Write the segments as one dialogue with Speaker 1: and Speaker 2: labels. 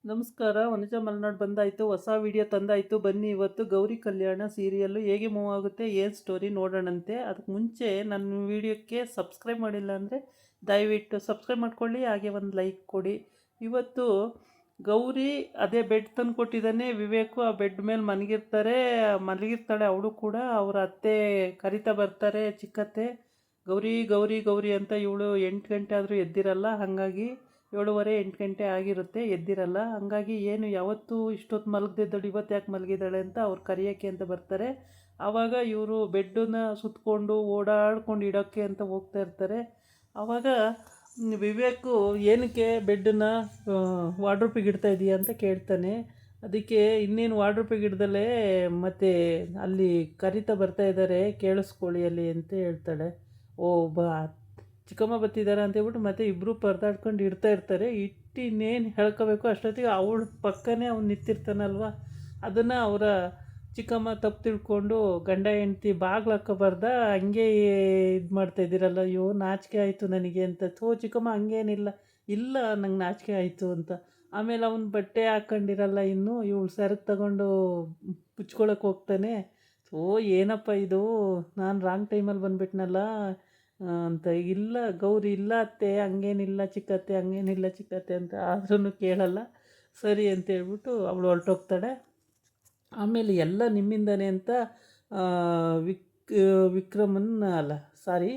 Speaker 1: ನಮಸ್ಕಾರ. ವನಜ ಮಲೆನಾಡು ಬಂದಾಯಿತು, ಹೊಸ ವಿಡಿಯೋ ತಂದಾಯಿತು. ಬನ್ನಿ ಇವತ್ತು ಗೌರಿ ಕಲ್ಯಾಣ ಸೀರಿಯಲ್ಲು ಹೇಗೆ ಮೂವ್ ಆಗುತ್ತೆ, ಏನು ಸ್ಟೋರಿ ನೋಡೋಣಂತೆ. ಅದಕ್ಕೆ ಮುಂಚೆ ನನ್ನ ವಿಡಿಯೋಕ್ಕೆ ಸಬ್ಸ್ಕ್ರೈಬ್ ಮಾಡಿಲ್ಲ ಅಂದರೆ ದಯವಿಟ್ಟು ಸಬ್ಸ್ಕ್ರೈಬ್ ಮಾಡ್ಕೊಳ್ಳಿ, ಹಾಗೆ ಒಂದು ಲೈಕ್ ಕೊಡಿ. ಇವತ್ತು ಗೌರಿ ಅದೇ ಬೆಡ್ ತಂದು ಕೊಟ್ಟಿದ್ದಾನೆ ವಿವೇಕು. ಆ ಬೆಡ್ ಮೇಲೆ ಮಲಗಿರ್ತಾಳೆ ಅವಳು ಕೂಡ. ಅವ್ರ ಅತ್ತೆ ಕರಿತಾ ಬರ್ತಾರೆ, ಚಿಕ್ಕತ್ತೆ ಗೌರಿ ಗೌರಿ ಗೌರಿ ಅಂತ. ಇವಳು 8 ಗಂಟೆ ಆದರೂ ಎದ್ದಿರಲ್ಲ, ಹಾಗಾಗಿ 7:30 8 ಗಂಟೆ ಆಗಿರುತ್ತೆ, ಎದ್ದಿರಲ್ಲ. ಹಂಗಾಗಿ ಏನು ಯಾವತ್ತೂ ಇಷ್ಟೊತ್ತು ಮಲಗದಿದ್ದಳು, ಇವತ್ತು ಯಾಕೆ ಮಲಗಿದ್ದಾಳೆ ಅಂತ ಅವ್ರು ಕರೆಯೋಕ್ಕೆ ಅಂತ ಬರ್ತಾರೆ. ಆವಾಗ ಇವರು ಬೆಡ್ಡನ್ನ ಸುತ್ತಕೊಂಡು ಓಡಾಡ್ಕೊಂಡು ಇಡೋಕ್ಕೆ ಅಂತ ಹೋಗ್ತಾ ಇರ್ತಾರೆ. ಆವಾಗ ವಿವೇಕು ಏನಕ್ಕೆ ಬೆಡ್ಡನ್ನ ವಾರ್ಡ್ರೋಬಿಗೆ ಇಡ್ತಾ ಇದೀಯ ಅಂತ ಕೇಳ್ತಾನೆ. ಅದಕ್ಕೆ ಇನ್ನೇನು ವಾರ್ಡ್ರೋಬಿಗೆ ಇಡ್ದಲೇ ಮತ್ತು ಅಲ್ಲಿ ಕರಿತಾ ಬರ್ತಾ ಇದ್ದಾರೆ, ಕೇಳಿಸ್ಕೊಳ್ಳಿ ಅಲ್ಲಿ ಅಂತ ಹೇಳ್ತಾಳೆ. ಓ ಚಿಕ್ಕಮ್ಮ ಬತ್ತಿದ್ದಾರೆ ಅಂತ ಹೇಳ್ಬಿಟ್ಟು ಮತ್ತೆ ಇಬ್ಬರು ಪರದಾಡ್ಕೊಂಡು ಇಡ್ತಾ ಇರ್ತಾರೆ. ಇಟ್ಟು ಇನ್ನೇನು ಹೇಳ್ಕೋಬೇಕು ಅಷ್ಟೊತ್ತಿಗೆ ಅವಳ ಪಕ್ಕನೇ ಅವ್ನು ನಿಂತಿರ್ತಾನಲ್ವ, ಅದನ್ನು ಅವರ ಚಿಕ್ಕಮ್ಮ ತಪ್ಪು ತಿಳ್ಕೊಂಡು ಗಂಡ ಹೆಂಡ್ತಿ ಬಾಗ್ಲು ಹಾಕೋಬಾರ್ದ, ಹಂಗೆ ಇದು ಮಾಡ್ತಾಯಿದ್ದೀರಲ್ಲ, ಅಯ್ಯೋ ನಾಚಿಕೆ ಆಯಿತು ನನಗೆ ಅಂತ. ಚಿಕ್ಕಮ್ಮ ಹಂಗೇನಿಲ್ಲ, ಇಲ್ಲ ನಂಗೆ ನಾಚಿಕೆ ಆಯಿತು ಅಂತ. ಆಮೇಲೆ ಅವನು ಬಟ್ಟೆ ಹಾಕ್ಕೊಂಡಿರಲ್ಲ, ಇನ್ನೂ ಇವಳು ಸರಕು ತಗೊಂಡು ಪುಚ್ಕೊಳಕ್ಕೆ ಹೋಗ್ತಾನೆ. ಏನಪ್ಪ ಇದು, ನಾನು ರಾಂಗ್ ಟೈಮಲ್ಲಿ ಬಂದುಬಿಟ್ನಲ್ಲ ಅಂತ. ಇಲ್ಲ ಗೌರಿ, ಇಲ್ಲ ಅತ್ತೆ ಹಂಗೇನಿಲ್ಲ ಚಿಕ್ಕತ್ತೆ, ಹಂಗೇನಿಲ್ಲ ಚಿಕ್ಕತ್ತೆ ಅಂತ. ಆದ್ರೂ ಕೇಳಲ್ಲ. ಸರಿ ಅಂತೇಳ್ಬಿಟ್ಟು ಅವಳು ಹೊರಟೋಗ್ತಾಳೆ. ಆಮೇಲೆ ಎಲ್ಲ ನಿಮ್ಮಿಂದನೇ ಅಂತ ವಿಕ್ರಮನ್ನ ಅಲ್ಲ ಸಾರಿ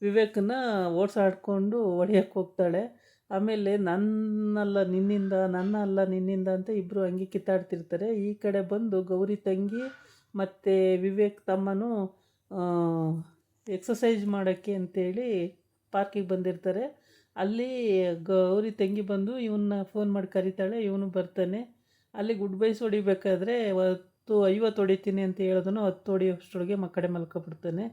Speaker 1: ವಿವೇಕನ್ನ ಓಡಿಸಾಡ್ಕೊಂಡು ಹೊಡೆಯೋಕ್ಕೆ ಹೋಗ್ತಾಳೆ. ಆಮೇಲೆ ನನ್ನಲ್ಲ ನಿನ್ನಿಂದ, ನನ್ನ ಅಲ್ಲ ನಿನ್ನಿಂದ ಅಂತ ಇಬ್ಬರು ಹಂಗೆ ಕಿತ್ತಾಡ್ತಿರ್ತಾರೆ. ಈ ಕಡೆ ಬಂದು ಗೌರಿ ತಂಗಿ ಮತ್ತು ವಿವೇಕ್ ತಮ್ಮನೂ ಎಕ್ಸಸೈಜ್ ಮಾಡೋಕ್ಕೆ ಅಂತೇಳಿ ಪಾರ್ಕಿಗೆ ಬಂದಿರ್ತಾರೆ. ಅಲ್ಲಿ ಗೌರಿ ತಂಗಿ ಬಂದು ಇವನ್ನ ಫೋನ್ ಮಾಡಿ ಕರೀತಾಳೆ, ಇವನು ಬರ್ತಾನೆ. ಅಲ್ಲಿ ಗುಡ್ ಬೈಸ್ ಹೊಡಿಬೇಕಾದ್ರೆ 50 ಹೊಡಿತೀನಿ ಅಂತ ಹೇಳಿದನು, 10 ಹೊಡಿಯೋಷ್ಟರೊಳಗೆ ಕಡೆ ಮಲ್ಕೊಬಿಡ್ತಾನೆ.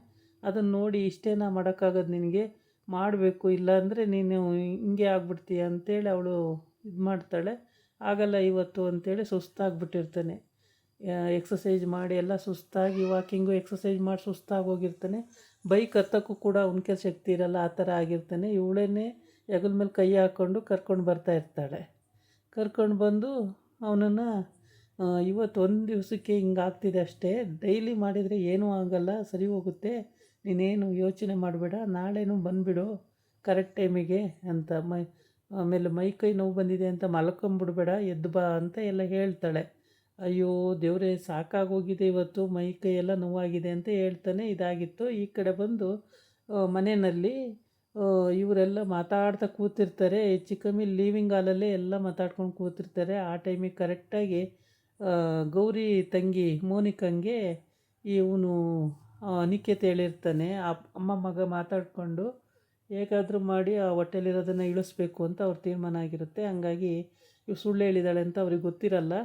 Speaker 1: ಅದನ್ನು ನೋಡಿ ಇಷ್ಟೇನಾ ಮಾಡೋಕ್ಕಾಗೋದು ನಿನಗೆ, ಮಾಡಬೇಕು ಇಲ್ಲಾಂದರೆ ನೀನು ಹಿಂಗೆ ಆಗ್ಬಿಡ್ತೀಯ ಅಂತೇಳಿ ಅವಳು ಇದು ಮಾಡ್ತಾಳೆ. ಆಗಲ್ಲ ಇವತ್ತು ಅಂತೇಳಿ ಸುಸ್ತಾಗ್ಬಿಟ್ಟಿರ್ತಾನೆ. ಎಕ್ಸಸೈಜ್ ಮಾಡಿ ಎಲ್ಲ ಸುಸ್ತಾಗಿ, ವಾಕಿಂಗು ಎಕ್ಸಸೈಜ್ ಮಾಡಿ ಸುಸ್ತಾಗಿ ಹೋಗಿರ್ತಾನೆ. ಬೈಕ್ ಹತ್ತಕ್ಕೂ ಕೂಡ ಅವನಿಗೆ ಶಕ್ತಿ ಇರಲ್ಲ, ಆ ಥರ ಆಗಿರ್ತಾನೆ. ಇವಳೇನೆ ಹೆಗಲ ಮೇಲೆ ಕೈ ಹಾಕ್ಕೊಂಡು ಕರ್ಕೊಂಡು ಬರ್ತಾ ಇರ್ತಾಳೆ. ಕರ್ಕೊಂಡು ಬಂದು ಅವನನ್ನು ಇವತ್ತು ಒಂದು ದಿವಸಕ್ಕೆ ಹಿಂಗಾಗ್ತಿದೆ ಅಷ್ಟೇ, ಡೈಲಿ ಮಾಡಿದರೆ ಏನೂ ಆಗಲ್ಲ, ಸರಿ ಹೋಗುತ್ತೆ, ನೀನೇನು ಯೋಚನೆ ಮಾಡಬೇಡ, ನಾಳೆನೂ ಬಂದುಬಿಡು ಕರೆಕ್ಟ್ ಟೈಮಿಗೆ ಅಂತ. ಆಮೇಲೆ ಮೈ ಕೈ ನೋವು ಬಂದಿದೆ ಅಂತ ಮಲ್ಕೊಂಬಿಡ್ಬೇಡ, ಎದ್ದು ಬಾ ಅಂತ ಎಲ್ಲ ಹೇಳ್ತಾಳೆ. ಅಯ್ಯೋ ದೇವರೇ, ಸಾಕಾಗೋಗಿದೆ ಇವತ್ತು, ಮೈ ಕೈ ಎಲ್ಲ ನೋವಾಗಿದೆ ಅಂತ ಹೇಳ್ತಾನೆ. ಇದಾಗಿತ್ತು. ಈ ಕಡೆ ಬಂದು ಮನೆಯಲ್ಲಿ ಇವರೆಲ್ಲ ಮಾತಾಡ್ತಾ ಕೂತಿರ್ತಾರೆ. ಹೆಚ್ಚು ಕಮ್ಮಿ ಲೀವಿಂಗ್ ಹಾಲಲ್ಲೇ ಎಲ್ಲ ಮಾತಾಡ್ಕೊಂಡು ಕೂತಿರ್ತಾರೆ. ಆ ಟೈಮಿಗೆ ಕರೆಕ್ಟಾಗಿ ಗೌರಿ ತಂಗಿ ಮೋನಿಕಂಗೆ ಇವನು ಅನಿಕೇತ್ ಹೇಳಿರ್ತಾನೆ. ಅಮ್ಮ ಮಗ ಮಾತಾಡಿಕೊಂಡು ಹೇಗಾದರೂ ಮಾಡಿ ಆ ಹೊಟ್ಟೆಲಿರೋದನ್ನು ಇಳಿಸ್ಬೇಕು ಅಂತ ಅವ್ರ ತೀರ್ಮಾನ ಆಗಿರುತ್ತೆ. ಹಂಗಾಗಿ ಇವು ಸುಳ್ಳು ಹೇಳಿದಾಳೆ ಅಂತ ಅವ್ರಿಗೆ ಗೊತ್ತಿರಲ್ಲ.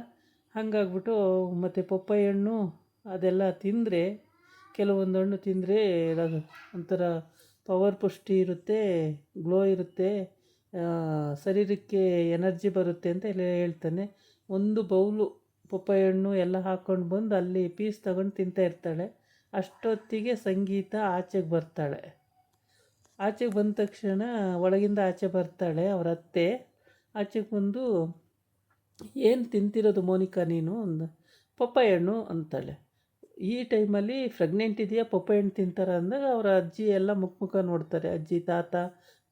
Speaker 1: ಹಾಗಾಗ್ಬಿಟ್ಟು ಮತ್ತು ಪಪ್ಪಾಯ ಹಣ್ಣು ಅದೆಲ್ಲ ತಿಂದರೆ, ಕೆಲವೊಂದು ಹಣ್ಣು ತಿಂದರೆ ಒಂಥರ ಪವರ್ ಪುಷ್ಟಿ ಇರುತ್ತೆ, ಗ್ಲೋ ಇರುತ್ತೆ, ಶರೀರಕ್ಕೆ ಎನರ್ಜಿ ಬರುತ್ತೆ ಅಂತ ಎಲ್ಲ ಹೇಳ್ತಾನೆ. ಒಂದು ಬೌಲು ಪಪ್ಪಾಯ ಹಣ್ಣು ಎಲ್ಲ ಹಾಕ್ಕೊಂಡು ಬಂದು ಅಲ್ಲಿ ಪೀಸ್ ತಗೊಂಡು ತಿಂತಾ ಇರ್ತಾಳೆ. ಅಷ್ಟೊತ್ತಿಗೆ ಸಂಗೀತ ಆಚೆಗೆ ಬರ್ತಾಳೆ. ಆಚೆಗೆ ಬಂದ ತಕ್ಷಣ ಒಳಗಿಂದ ಆಚೆ ಬರ್ತಾಳೆ ಅವರ ಅತ್ತೆ. ಆಚೆಗೆ ಬಂದು, ಏನು ತಿಂತಿರೋದು ಮೋನಿಕಾ ನೀನು ಅಂದ. ಪಪ್ಪಾಯ ಹಣ್ಣು ಅಂತಾಳೆ. ಈ ಟೈಮಲ್ಲಿ ಪ್ರೆಗ್ನೆಂಟ್ ಇದೆಯಾ, ಪಪ್ಪಾಯ ಹಣ್ಣು ತಿಂತಾರೆ ಅಂದಾಗ ಅವರ ಅಜ್ಜಿ ಎಲ್ಲ ಮುಖ ನೋಡ್ತಾರೆ. ಅಜ್ಜಿ ತಾತ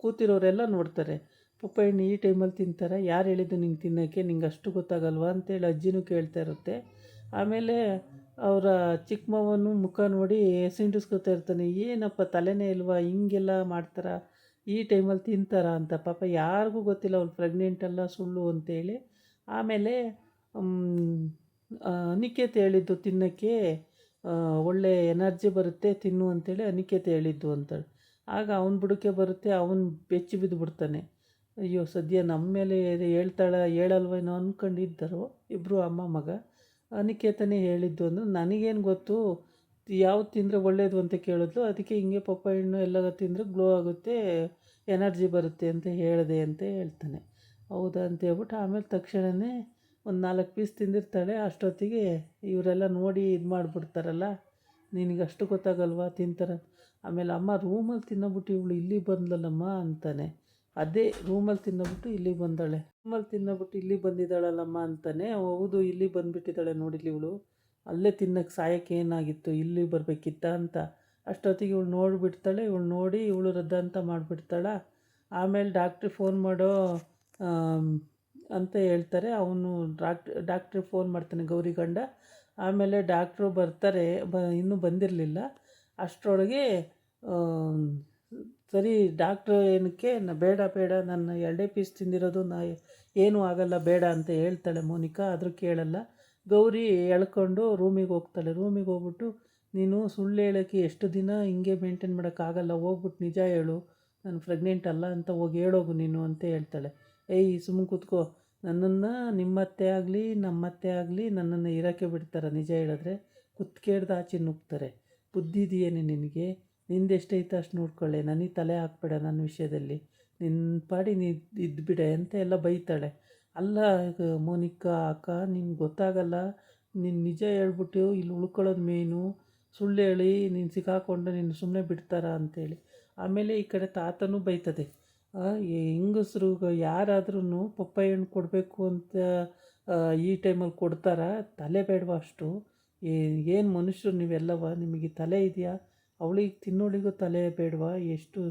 Speaker 1: ಕೂತಿರೋರೆಲ್ಲ ನೋಡ್ತಾರೆ. ಪಪ್ಪಾಯ ಹಣ್ಣು ಈ ಟೈಮಲ್ಲಿ ತಿಂತಾರೆ, ಯಾರು ಹೇಳಿದ್ದು ನಿಂಗೆ ತಿನ್ನೋಕ್ಕೆ, ನಿಂಗೆ ಅಷ್ಟು ಗೊತ್ತಾಗಲ್ವಾ ಅಂತೇಳಿ ಅಜ್ಜಿನೂ ಕೇಳ್ತಾ ಇರುತ್ತೆ. ಆಮೇಲೆ ಅವರ ಚಿಕ್ಕ ಮಾವನು ಮುಖ ನೋಡಿ ಸಿಂಡಿಸ್ಕೊತಾ ಇರ್ತಾನೆ. ಏನಪ್ಪ ತಲೆನೇ ಇಲ್ವಾ, ಹಿಂಗೆಲ್ಲ ಮಾಡ್ತಾರ, ಈ ಟೈಮಲ್ಲಿ ತಿಂತಾರ ಅಂತ. ಪಾಪ ಯಾರಿಗೂ ಗೊತ್ತಿಲ್ಲ ಅವ್ಳು ಪ್ರೆಗ್ನೆಂಟಲ್ಲ ಸುಳ್ಳು ಅಂತೇಳಿ. ಆಮೇಲೆ ಅನಿಕೇತ್ ಹೇಳಿದ್ದು ತಿನ್ನೋಕ್ಕೆ, ಒಳ್ಳೆ ಎನರ್ಜಿ ಬರುತ್ತೆ ತಿನ್ನು ಅಂತೇಳಿ ಅನಿಕೇತ್ ಹೇಳಿದ್ದು ಅಂತೇಳಿ. ಆಗ ಅವನ ಬುಡಕ್ಕೆ ಬರುತ್ತೆ, ಅವನು ಬೆಚ್ಚಿ ಬಿದ್ದು ಬಿಡ್ತಾನೆ. ಅಯ್ಯೋ ಸದ್ಯ ನಮ್ಮ ಮೇಲೆ ಹೇಳಲ್ವೇನೋ ಅಂದ್ಕೊಂಡಿದ್ದರು ಇಬ್ಬರು ಅಮ್ಮ ಮಗ. ಅನಿಕೇತನೇ ಹೇಳಿದ್ದು ಅಂದ್ರೆ, ನನಗೇನು ಗೊತ್ತು ಯಾವ್ದು ತಿಂದರೆ ಒಳ್ಳೆಯದು ಅಂತ ಕೇಳಿದ್ಲು. ಅದಕ್ಕೆ ಹಿಂಗೆ ಪಪ್ಪಾಯ ಹಣ್ಣು ಎಲ್ಲ ತಿಂದರೆ ಗ್ಲೋ ಆಗುತ್ತೆ, ಎನರ್ಜಿ ಬರುತ್ತೆ ಅಂತ ಹೇಳಿದೆ ಅಂತ ಹೇಳ್ತಾನೆ. ಹೌದಾ ಅಂತ ಹೇಳ್ಬಿಟ್ಟು ಆಮೇಲೆ ತಕ್ಷಣವೇ ಒಂದು 4 ಪೀಸ್ ತಿಂದಿರ್ತಾಳೆ. ಅಷ್ಟೊತ್ತಿಗೆ ಇವರೆಲ್ಲ ನೋಡಿ ಇದು ಮಾಡಿಬಿಡ್ತಾರಲ್ಲ, ನಿನಗೆ ಅಷ್ಟು ಗೊತ್ತಾಗಲ್ವಾ ತಿಂತಾರೆ. ಆಮೇಲೆ ಅಮ್ಮ ರೂಮಲ್ಲಿ ತಿನ್ನೋಬಿಟ್ಟು ಇವಳು ಇಲ್ಲಿ ಬಂದ್ಲಲ್ಲಮ್ಮ ಅಂತಾನೆ. ಅದೇ ರೂಮಲ್ಲಿ ತಿನ್ನಬಿಟ್ಟು ಇಲ್ಲಿಗೆ ಬಂದಾಳೆ. ರೂಮಲ್ಲಿ ತಿನ್ನಬಿಟ್ಟು ಇಲ್ಲಿಗೆ ಬಂದಿದ್ದಾಳಲ್ಲಮ್ಮ ಅಂತಾನೆ. ಹೌದು, ಇಲ್ಲಿಗೆ ಬಂದುಬಿಟ್ಟಿದ್ದಾಳೆ ನೋಡಿಲಿ ಇವಳು. ಅಲ್ಲೇ ತಿನ್ನಕ್ಕೆ ಸಾಯಕ್ಕೆ ಏನಾಗಿತ್ತು, ಇಲ್ಲಿ ಬರಬೇಕಿತ್ತ ಅಂತ. ಅಷ್ಟೊತ್ತಿಗೆ ಇವಳು ನೋಡಿಬಿಡ್ತಾಳೆ. ಇವಳು ನೋಡಿ ಇವಳು ರದ್ದ ಅಂತ ಮಾಡಿಬಿಡ್ತಾಳ. ಆಮೇಲೆ ಡಾಕ್ಟ್ರಿಗೆ ಫೋನ್ ಮಾಡೋ ಅಂತ ಹೇಳ್ತಾರೆ. ಅವನು ಡಾಕ್ಟ್ರಿಗೆ ಫೋನ್ ಮಾಡ್ತಾನೆ ಗೌರಿ ಗಂಡ. ಆಮೇಲೆ ಡಾಕ್ಟ್ರು ಬರ್ತಾರೆ. ಇನ್ನೂ ಬಂದಿರಲಿಲ್ಲ. ಅಷ್ಟರೊಳಗೆ ಸರಿ ಡಾಕ್ಟ್ರು ಏನಕ್ಕೆ ಬೇಡ ಬೇಡ, ನನ್ನ 2 ಪೀಸ್ ತಿಂದಿರೋದು ಏನೂ ಆಗಲ್ಲ ಬೇಡ ಅಂತ ಹೇಳ್ತಾಳೆ ಮೋನಿಕಾ. ಆದರೂ ಕೇಳಲ್ಲ. ಗೌರಿ ಎಳ್ಕೊಂಡು ರೂಮಿಗೆ ಹೋಗ್ತಾಳೆ. ರೂಮಿಗೆ ಹೋಗ್ಬಿಟ್ಟು, ನೀನು ಸುಳ್ಳು ಹೇಳೋಕ್ಕೆ ಎಷ್ಟು ದಿನ ಹಿಂಗೆ ಮೇಂಟೈನ್ ಮಾಡೋಕ್ಕಾಗಲ್ಲ, ಹೋಗ್ಬಿಟ್ಟು ನಿಜ ಹೇಳು, ನಾನು ಪ್ರೆಗ್ನೆಂಟ್ ಅಲ್ಲ ಅಂತ ಹೋಗಿ ಹೇಳೋಗು ನೀನು ಅಂತ ಹೇಳ್ತಾಳೆ. ಏಯ್ ಸುಮ್ಮನೆ ಕೂತ್ಕೋ, ನನ್ನನ್ನು ನಿಮ್ಮತ್ತೆ ಆಗಲಿ ನಮ್ಮತ್ತೆ ಆಗಲಿ ನನ್ನನ್ನು ಇರೋಕ್ಕೆ ಬಿಡ್ತಾರೆ ನಿಜ ಹೇಳಿದ್ರೆ? ಕುತ್ಕೇಡ್ದು ಆಚೆ ನುಗ್ತಾರೆ. ಬುದ್ಧಿ ಇದೆಯೇನೆ ನಿನಗೆ? ನಿಂದೆಷ್ಟೈತೆ ಅಷ್ಟು ನೋಡ್ಕೊಳ್ಳೆ, ನನಗೆ ತಲೆ ಹಾಕ್ಬೇಡ ನನ್ನ ವಿಷಯದಲ್ಲಿ, ನಿನ್ನ ಪಾಡಿ ನೀ ಇದ್ದುಬಿಡೆ ಅಂತ ಎಲ್ಲ ಬೈತಾಳೆ. ಅಲ್ಲ ಮೋನಿಕಾ ಅಕ್ಕ, ನಿನ್ಗೆ ಗೊತ್ತಾಗಲ್ಲ, ನೀನು ನಿಜ ಹೇಳ್ಬಿಟ್ಟು ಇಲ್ಲಿ ಉಳ್ಕೊಳ್ಳೋದು ಮೇನು, ಸುಳ್ಳು ಹೇಳಿ ನೀನು ಸಿಕ್ಕಾಕೊಂಡು ನೀನು ಸುಮ್ಮನೆ ಬಿಡ್ತಾರಾ ಅಂತೇಳಿ. ಆಮೇಲೆ ಈ ಕಡೆ ತಾತನೂ ಬೈತದೆ. ಹೆಂಗಸ್ರು ಯಾರಾದ್ರೂ ಪಪ್ಪಾಯಿ ಹಣ್ಣು ಕೊಡಬೇಕು ಅಂತ ಈ ಟೈಮಲ್ಲಿ ಕೊಡ್ತಾರಾ? ತಲೆ ಬೇಡವಾ ಅಷ್ಟು? ಏನು ಮನುಷ್ಯರು ನೀವೆಲ್ಲವ? ನಿಮಗೆ ತಲೆ ಇದೆಯಾ? ಅವಳಿಗೆ ತಿನ್ನೋಳಿಗೂ ತಲೆ ಬೇಡವಾ? ಎಷ್ಟು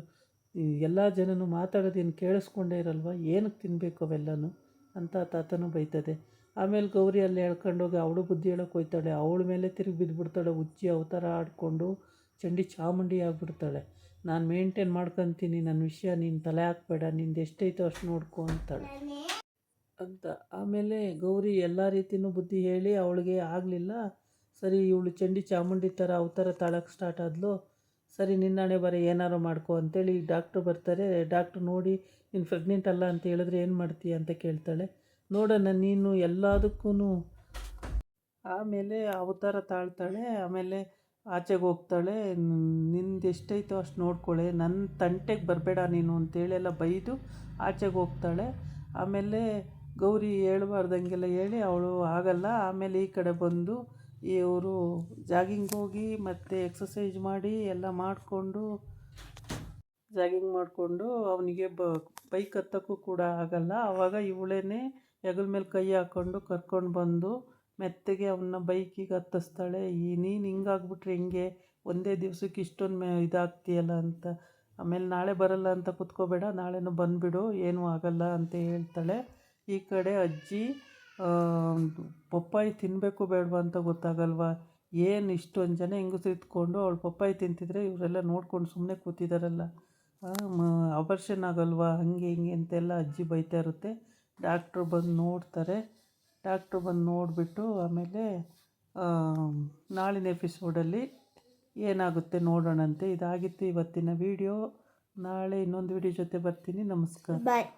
Speaker 1: ಎಲ್ಲ ಜನನು ಮಾತಾಡೋದೇನು ಕೇಳಿಸ್ಕೊಂಡೇ ಇರಲ್ವ? ಏನಕ್ಕೆ ತಿನ್ನಬೇಕು ಅವೆಲ್ಲನೂ ಅಂತ ತಾತನೂ ಬೈತದೆ. ಆಮೇಲೆ ಗೌರಿ ಅಲ್ಲಿ ಹೇಳ್ಕೊಂಡೋಗಿ ಅವಳು ಬುದ್ಧಿ ಹೇಳೋಕೆ ಹೋಯ್ತಾಳೆ. ಅವಳ ಮೇಲೆ ತಿರುಗಿ ಬಿದ್ದುಬಿಡ್ತಾಳೆ. ಹುಚ್ಚಿ ಅವತಾರ ಆಡಿಕೊಂಡು ಚಂಡಿ ಚಾಮುಂಡಿ ಆಗಿಬಿಡ್ತಾಳೆ. ನಾನು ಮೇಂಟೈನ್ ಮಾಡ್ಕೊತೀನಿ, ನನ್ನ ವಿಷಯ ನೀನು ತಲೆ ಹಾಕಬೇಡ, ನಿಂದು ಎಷ್ಟೈತೋ ಅಷ್ಟು ನೋಡ್ಕೊ ಅಂತಾಳೆ ಅಂತ. ಆಮೇಲೆ ಗೌರಿ ಎಲ್ಲ ರೀತಿಯೂ ಬುದ್ಧಿ ಹೇಳಿ ಅವಳಿಗೆ ಆಗಲಿಲ್ಲ. ಸರಿ ಇವಳು ಚಂಡಿ ಚಾಮುಂಡಿ ಥರ ಅವತಾರ ತಾಳಕ್ಕೆ ಸ್ಟಾರ್ಟ್ ಆದ್ಲು. ಸರಿ ನಿನ್ನಣೆ ಬರೀ ಏನಾರು ಮಾಡ್ಕೊ ಅಂತೇಳಿ ಡಾಕ್ಟ್ರು ಬರ್ತಾರೆ. ಡಾಕ್ಟ್ರು ನೋಡಿ ನೀನು ಪ್ರೆಗ್ನೆಂಟ್ ಅಲ್ಲ ಅಂತ ಹೇಳಿದ್ರೆ ಏನು ಮಾಡ್ತೀಯ ಅಂತ ಕೇಳ್ತಾಳೆ. ನೋಡೋಣ ನೀನು ಎಲ್ಲದಕ್ಕೂ. ಆಮೇಲೆ ಅವತಾರ ತಾಳ್ತಾಳೆ. ಆಮೇಲೆ ಆಚೆಗೆ ಹೋಗ್ತಾಳೆ. ನಿಂದು ಎಷ್ಟೈತೋ ಅಷ್ಟು ನೋಡ್ಕೊಳ್ಳೆ, ನನ್ನ ತಂಟೆಗೆ ಬರಬೇಡ ನೀನು ಅಂತೇಳೆಲ್ಲ ಬೈದು ಆಚೆಗೆ ಹೋಗ್ತಾಳೆ. ಆಮೇಲೆ ಗೌರಿ ಹೇಳ್ಬಾರ್ದಂಗೆಲ್ಲ ಹೇಳಿ ಅವಳು ಆಗಲ್ಲ. ಆಮೇಲೆ ಈ ಕಡೆ ಬಂದು ಇವರು ಜಾಗಿಂಗ್ ಹೋಗಿ ಮತ್ತು ಎಕ್ಸಸೈಜ್ ಮಾಡಿ ಎಲ್ಲ ಮಾಡಿಕೊಂಡು ಜಾಗಿಂಗ್ ಮಾಡಿಕೊಂಡು ಅವನಿಗೆ ಬೈಕ್ ಹತ್ತೋಕ್ಕೂ ಕೂಡ ಆಗಲ್ಲ. ಆವಾಗ ಇವಳೇನೆ ಹೆಗಲ ಮೇಲೆ ಕೈ ಹಾಕ್ಕೊಂಡು ಕರ್ಕೊಂಡು ಬಂದು ಮೆತ್ತಗೆ ಅವನ್ನ ಬೈಕಿಗೆ ಹತ್ತಿಸ್ತಾಳೆ. ನೀನು ಹಿಂಗಾಗ್ಬಿಟ್ರೆ ಹಿಂಗೆ ಒಂದೇ ದಿವ್ಸಕ್ಕೆ ಇಷ್ಟೊಂದು ಇದಾಗ್ತೀಯಲ್ಲ ಅಂತ. ಆಮೇಲೆ ನಾಳೆ ಬರಲ್ಲ ಅಂತ ಕುತ್ಕೋಬೇಡ, ನಾಳೆನೂ ಬಂದುಬಿಡು, ಏನೂ ಆಗಲ್ಲ ಅಂತ ಹೇಳ್ತಾಳೆ. ಈ ಕಡೆ ಅಜ್ಜಿ ಪಪ್ಪಾಯಿ ತಿನ್ನಬೇಕು ಬೇಡವಾ ಅಂತ ಗೊತ್ತಾಗಲ್ವಾ? ಏನು ಇಷ್ಟೊಂದು ಜನ ಹೆಂಗಸ್ರು ಇದ್ಕೊಂಡು ಅವಳು ಪಪ್ಪಾಯಿ ತಿಂತಿದ್ರೆ ಇವರೆಲ್ಲ ನೋಡ್ಕೊಂಡು ಸುಮ್ಮನೆ ಕೂತಿದ್ದಾರಲ್ಲ, ಅಬರ್ಷನ್ ಆಗಲ್ವಾ, ಹಂಗೆ ಹಿಂಗೆ ಅಂತೆಲ್ಲ ಅಜ್ಜಿ ಬೈತಾ ಇರುತ್ತೆ. ಡಾಕ್ಟ್ರು ಬಂದು ನೋಡ್ತಾರೆ. ಡಾಕ್ಟ್ರು ಬಂದು ನೋಡಿಬಿಟ್ಟು ಆಮೇಲೆ ನಾಳಿನ ಎಪಿಸೋಡಲ್ಲಿ ಏನಾಗುತ್ತೆ ನೋಡೋಣಂತೆ. ಇದಾಗಿತ್ತು ಇವತ್ತಿನ ವಿಡಿಯೋ. ನಾಳೆ ಇನ್ನೊಂದು ವಿಡಿಯೋ ಜೊತೆ ಬರ್ತೀನಿ. ನಮಸ್ಕಾರ.
Speaker 2: ಬಾಯ್.